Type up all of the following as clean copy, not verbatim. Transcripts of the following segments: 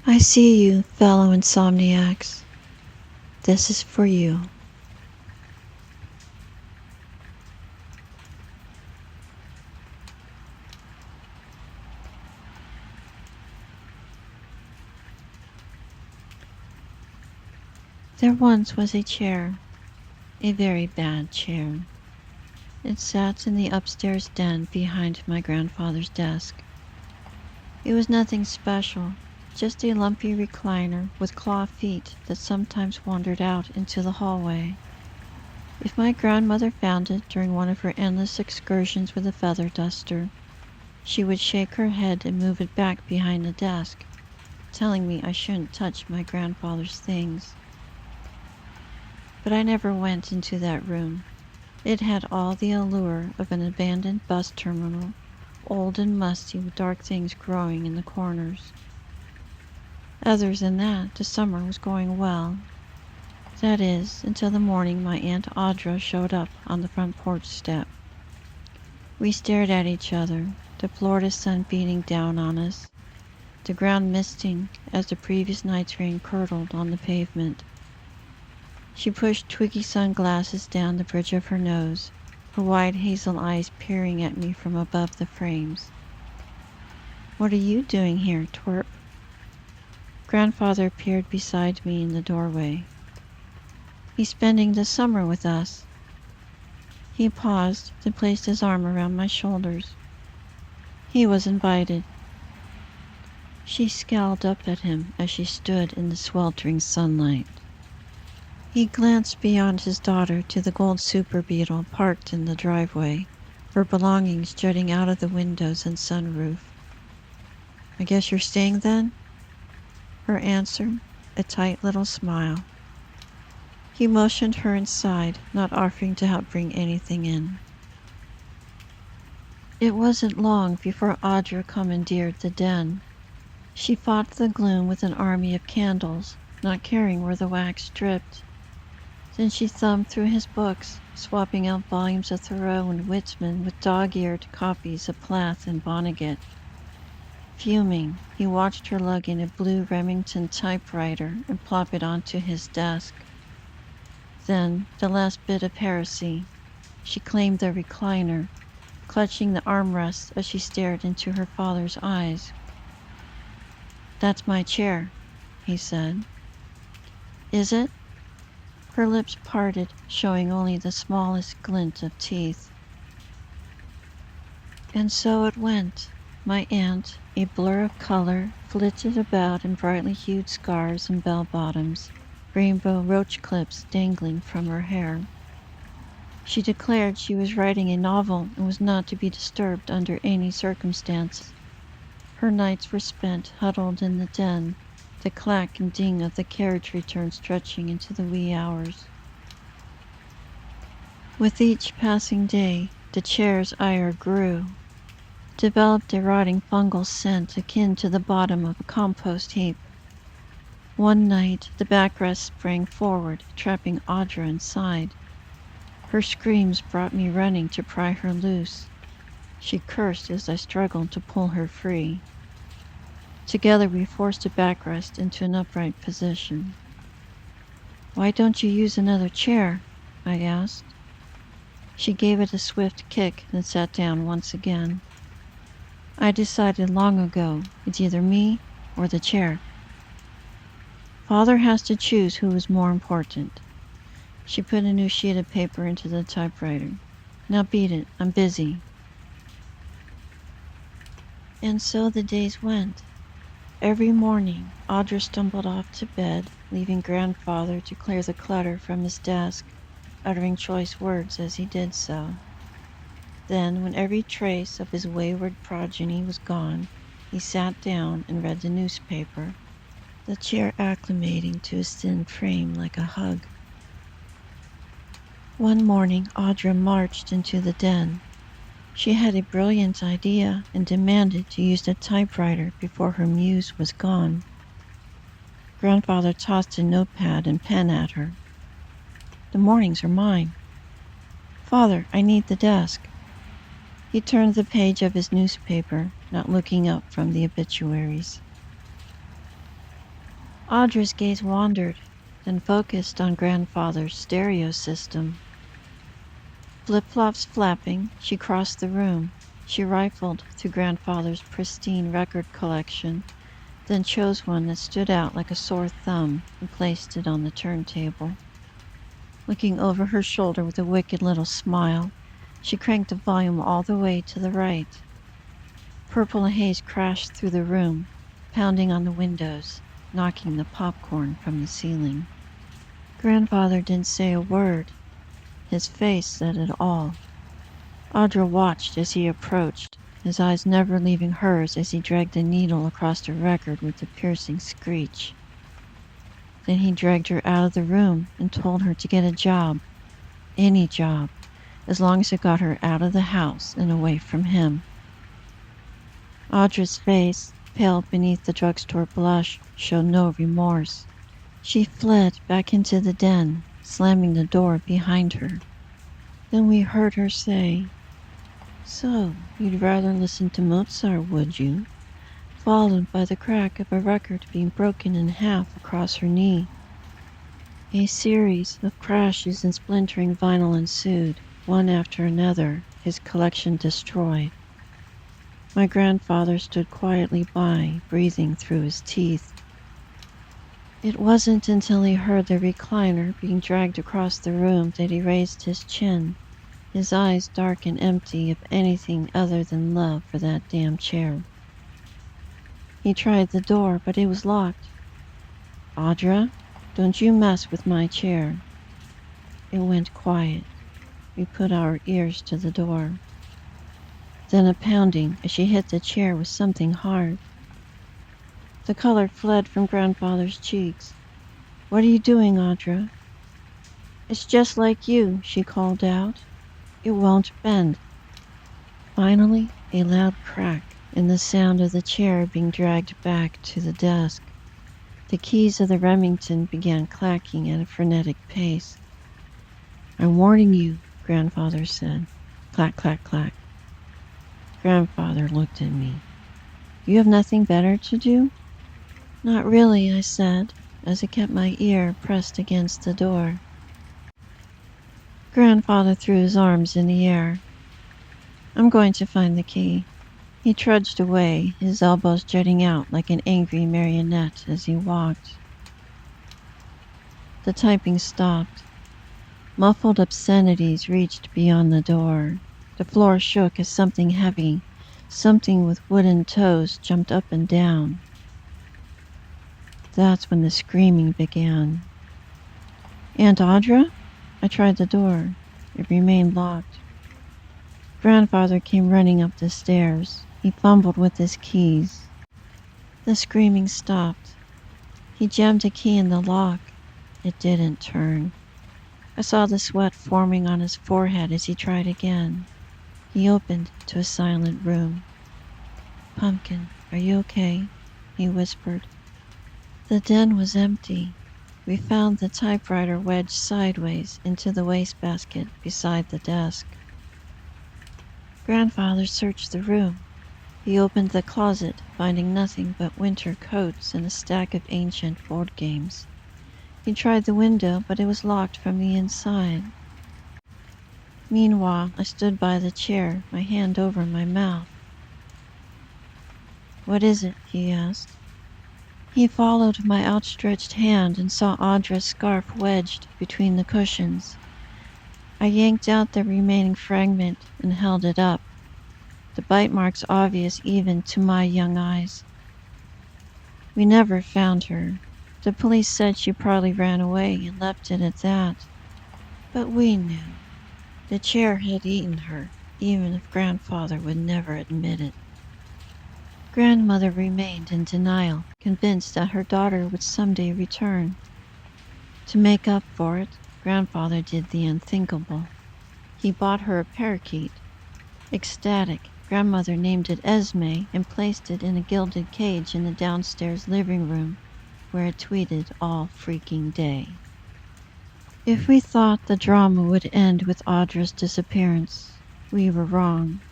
I see you, fellow Insomniacs. This is for you. There once was a chair, a very bad chair. It sat in the upstairs den behind my grandfather's desk. It was nothing special, just a lumpy recliner with claw feet that sometimes wandered out into the hallway. If my grandmother found it during one of her endless excursions with a feather duster, she would shake her head and move it back behind the desk, telling me I shouldn't touch my grandfather's things. But I never went into that room. It had all the allure of an abandoned bus terminal, old and musty with dark things growing in the corners. Other than that, the summer was going well. That is, until the morning my Aunt Audra showed up on the front porch step. We stared at each other, the Florida sun beating down on us, the ground misting as the previous night's rain curdled on the pavement. She pushed twiggy sunglasses down the bridge of her nose, her wide hazel eyes peering at me from above the frames. "What are you doing here, twerp?" Grandfather appeared beside me in the doorway. "He's spending the summer with us." He paused, then placed his arm around my shoulders. He was invited. She scowled up at him as she stood in the sweltering sunlight. He glanced beyond his daughter to the gold Super Beetle parked in the driveway, her belongings jutting out of the windows and sunroof. "I guess you're staying then?" Her answer, a tight little smile. He motioned her inside, not offering to help bring anything in. It wasn't long before Audra commandeered the den. She fought the gloom with an army of candles, not caring where the wax dripped. Then she thumbed through his books, swapping out volumes of Thoreau and Whitman with dog-eared copies of Plath and Vonnegut. Fuming, he watched her lug in a blue Remington typewriter and plop it onto his desk. Then, the last bit of heresy, she claimed the recliner, clutching the armrests as she stared into her father's eyes. "That's my chair," he said. "Is it?" Her lips parted, showing only the smallest glint of teeth. And so it went. My aunt, a blur of color, flitted about in brightly hued scarves and bell-bottoms, rainbow roach clips dangling from her hair. She declared she was writing a novel and was not to be disturbed under any circumstances. Her nights were spent huddled in the den, the clack and ding of the carriage return stretching into the wee hours. With each passing day, the chair's ire grew, developed a rotting fungal scent akin to the bottom of a compost heap. One night, the backrest sprang forward, trapping Audra inside. Her screams brought me running to pry her loose. She cursed as I struggled to pull her free. Together we forced a backrest into an upright position. "Why don't you use another chair?" I asked. She gave it a swift kick and sat down once again. "I decided long ago it's either me or the chair. Father has to choose who is more important." She put a new sheet of paper into the typewriter. "Now beat it, I'm busy." And so the days went. Every morning, Audra stumbled off to bed, leaving Grandfather to clear the clutter from his desk, uttering choice words as he did so. Then, when every trace of his wayward progeny was gone, he sat down and read the newspaper, the chair acclimating to his thin frame like a hug. One morning, Audra marched into the den. She had a brilliant idea and demanded to use the typewriter before her muse was gone. Grandfather tossed a notepad and pen at her. "The mornings are mine." "Father, I need the desk." He turned the page of his newspaper, not looking up from the obituaries. Audra's gaze wandered, then focused on grandfather's stereo system. Flip-flops flapping, she crossed the room. She rifled through grandfather's pristine record collection, then chose one that stood out like a sore thumb and placed it on the turntable. Looking over her shoulder with a wicked little smile, she cranked the volume all the way to the right. Purple haze crashed through the room, pounding on the windows, knocking the popcorn from the ceiling. Grandfather didn't say a word. His face said it all. Audra watched as he approached, his eyes never leaving hers as he dragged the needle across the record with a piercing screech. Then he dragged her out of the room and told her to get a job. Any job, as long as it got her out of the house and away from him. Audra's face, pale beneath the drugstore blush, showed no remorse. She fled back into the den, slamming the door behind her. Then we heard her say, "So, you'd rather listen to Mozart, would you?" Followed by the crack of a record being broken in half across her knee. A series of crashes and splintering vinyl ensued, one after another, his collection destroyed. My grandfather stood quietly by, breathing through his teeth. It wasn't until he heard the recliner being dragged across the room that he raised his chin, his eyes dark and empty of anything other than love for that damn chair. He tried the door, but it was locked. "Audra, don't you mess with my chair." It went quiet. We put our ears to the door. Then a pounding as she hit the chair with something hard. The color fled from grandfather's cheeks. "What are you doing, Audra?" "It's just like you," she called out. "It won't bend." Finally, a loud crack and the sound of the chair being dragged back to the desk. The keys of the Remington began clacking at a frenetic pace. "I'm warning you," grandfather said. Clack, clack, clack. Grandfather looked at me. "You have nothing better to do?" "Not really," I said, as I kept my ear pressed against the door. Grandfather threw his arms in the air. "I'm going to find the key." He trudged away, his elbows jutting out like an angry marionette as he walked. The typing stopped. Muffled obscenities reached beyond the door. The floor shook as something heavy, something with wooden toes, jumped up and down. That's when the screaming began. "Aunt Audra?" I tried the door. It remained locked. Grandfather came running up the stairs. He fumbled with his keys. The screaming stopped. He jammed a key in the lock. It didn't turn. I saw the sweat forming on his forehead as he tried again. He opened to a silent room. "Pumpkin, are you okay?" he whispered. The den was empty. We found the typewriter wedged sideways into the wastebasket beside the desk. Grandfather searched the room. He opened the closet, finding nothing but winter coats and a stack of ancient board games. He tried the window, but it was locked from the inside. Meanwhile, I stood by the chair, my hand over my mouth. "What is it?" he asked. He followed my outstretched hand and saw Audra's scarf wedged between the cushions. I yanked out the remaining fragment and held it up, the bite marks obvious even to my young eyes. "We never found her. The police said she probably ran away and left it at that. But we knew. The chair had eaten her, even if grandfather would never admit it." Grandmother remained in denial, convinced that her daughter would someday return. To make up for it, grandfather did the unthinkable. He bought her a parakeet. Ecstatic, grandmother named it Esme and placed it in a gilded cage in the downstairs living room, where it tweeted all freaking day. If we thought the drama would end with Audra's disappearance, we were wrong.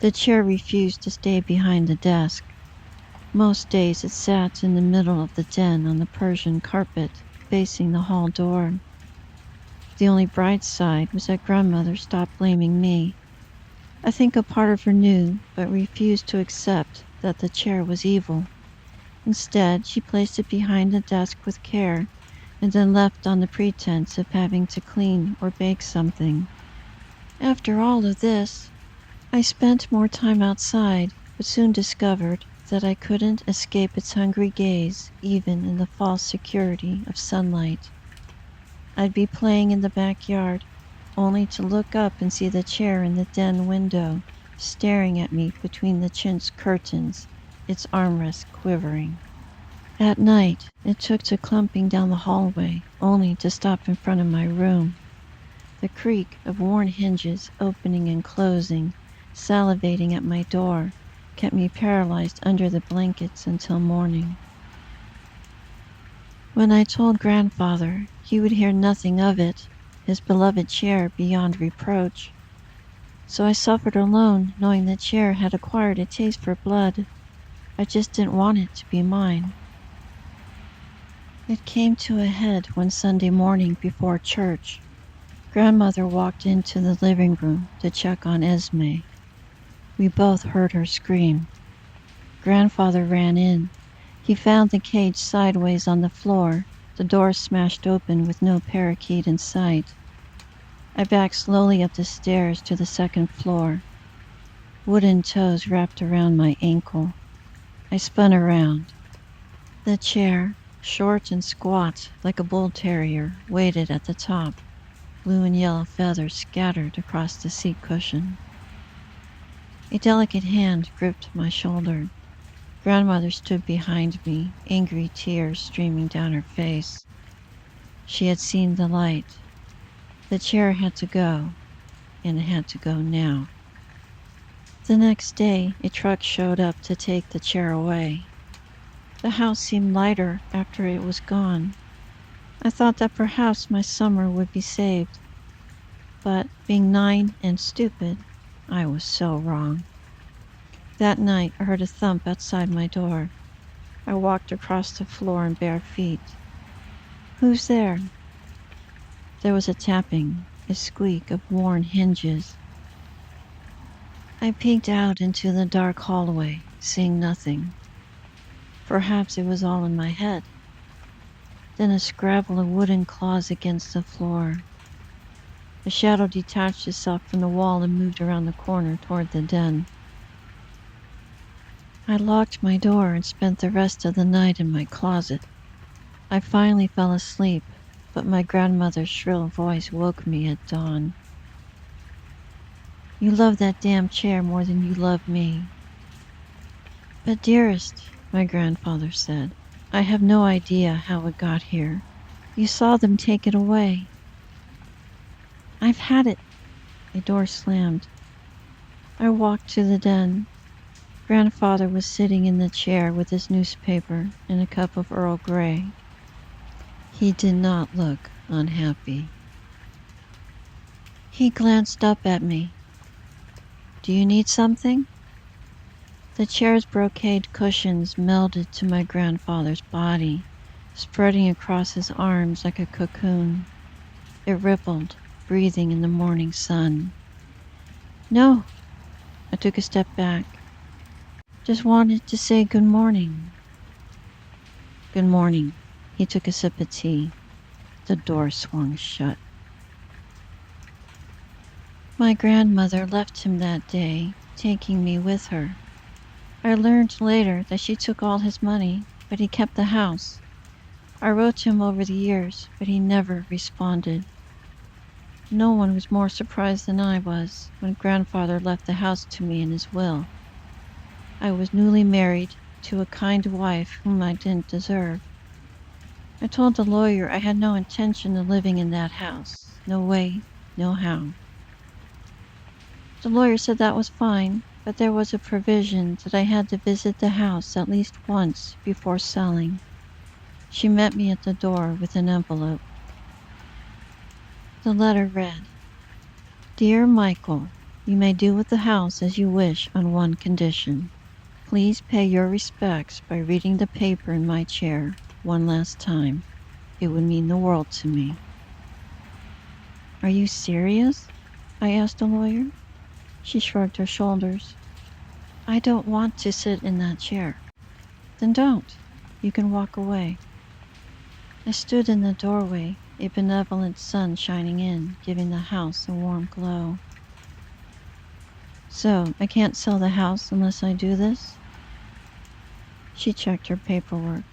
The chair refused to stay behind the desk. Most days it sat in the middle of the den on the Persian carpet, facing the hall door. The only bright side was that grandmother stopped blaming me. I think a part of her knew, but refused to accept that the chair was evil. Instead, she placed it behind the desk with care, and then left on the pretense of having to clean or bake something. After all of this, I spent more time outside, but soon discovered that I couldn't escape its hungry gaze even in the false security of sunlight. I'd be playing in the backyard, only to look up and see the chair in the den window, staring at me between the chintz curtains, its armrest quivering. At night, it took to clumping down the hallway, only to stop in front of my room. The creak of worn hinges opening and closing, salivating at my door, kept me paralyzed under the blankets until morning. When I told grandfather, he would hear nothing of it, his beloved chair beyond reproach. So I suffered alone, knowing the chair had acquired a taste for blood. I just didn't want it to be mine. It came to a head one Sunday morning before church. Grandmother walked into the living room to check on Esme. We both heard her scream. Grandfather ran in. He found the cage sideways on the floor, the door smashed open with no parakeet in sight. I backed slowly up the stairs to the second floor. Wooden toes wrapped around my ankle. I spun around. The chair, short and squat like a bull terrier, waited at the top. Blue and yellow feathers scattered across the seat cushion. A delicate hand gripped my shoulder. Grandmother stood behind me, angry tears streaming down her face. She had seen the light. The chair had to go, and it had to go now. The next day, a truck showed up to take the chair away. The house seemed lighter after it was gone. I thought that perhaps my summer would be saved. But being 9 and stupid, I was so wrong. That night I heard a thump outside my door. I walked across the floor in bare feet. Who's there? There was a tapping, a squeak of worn hinges. I peeked out into the dark hallway, seeing nothing. Perhaps it was all in my head. Then a scrabble of wooden claws against the floor. A shadow detached itself from the wall and moved around the corner toward the den. I locked my door and spent the rest of the night in my closet. I finally fell asleep, but my grandmother's shrill voice woke me at dawn. You love that damn chair more than you love me. But dearest, my grandfather said, I have no idea how it got here. You saw them take it away. I've had it. A door slammed. I walked to the den. Grandfather was sitting in the chair with his newspaper and a cup of Earl Grey. He did not look unhappy. He glanced up at me. Do you need something? The chair's brocade cushions melded to my grandfather's body, spreading across his arms like a cocoon. It rippled, breathing in the morning sun. No, I took a step back. Just wanted to say good morning. Good morning. He took a sip of tea. The door swung shut. My grandmother left him that day, taking me with her. I learned later that she took all his money, but he kept the house. I wrote to him over the years, but he never responded. No one was more surprised than I was when grandfather left the house to me in his will. I was newly married to a kind wife whom I didn't deserve. I told the lawyer I had no intention of living in that house. No way, no how. The lawyer said that was fine, but there was a provision that I had to visit the house at least once before selling. She met me at the door with an envelope. The letter read, Dear Michael, you may do with the house as you wish on one condition. Please pay your respects by reading the paper in my chair one last time. It would mean the world to me." "Are you serious?" I asked the lawyer. She shrugged her shoulders. "I don't want to sit in that chair." "Then don't. You can walk away." I stood in the doorway, a benevolent sun shining in, giving the house a warm glow. "So I can't sell the house unless I do this?" She checked her paperwork.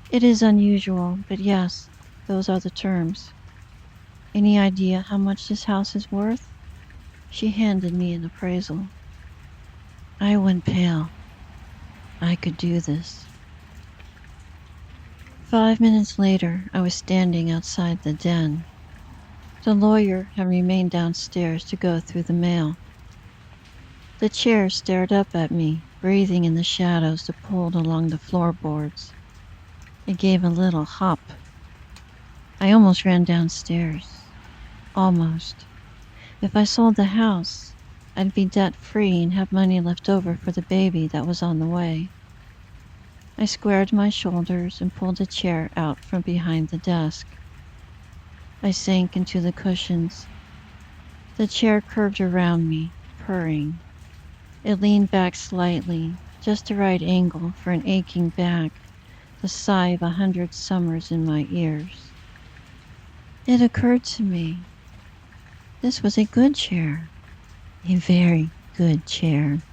"It is unusual, but yes, those are the terms. Any idea how much this house is worth?" She handed me an appraisal. I went pale. I could do this. 5 minutes later, I was standing outside the den. The lawyer had remained downstairs to go through the mail. The chair stared up at me, breathing in the shadows that pulled along the floorboards. It gave a little hop. I almost ran downstairs. Almost. If I sold the house, I'd be debt-free and have money left over for the baby that was on the way. I squared my shoulders and pulled a chair out from behind the desk. I sank into the cushions. The chair curved around me, purring. It leaned back slightly, just the right angle for an aching back, the sigh of 100 summers in my ears. It occurred to me, this was a good chair, a very good chair.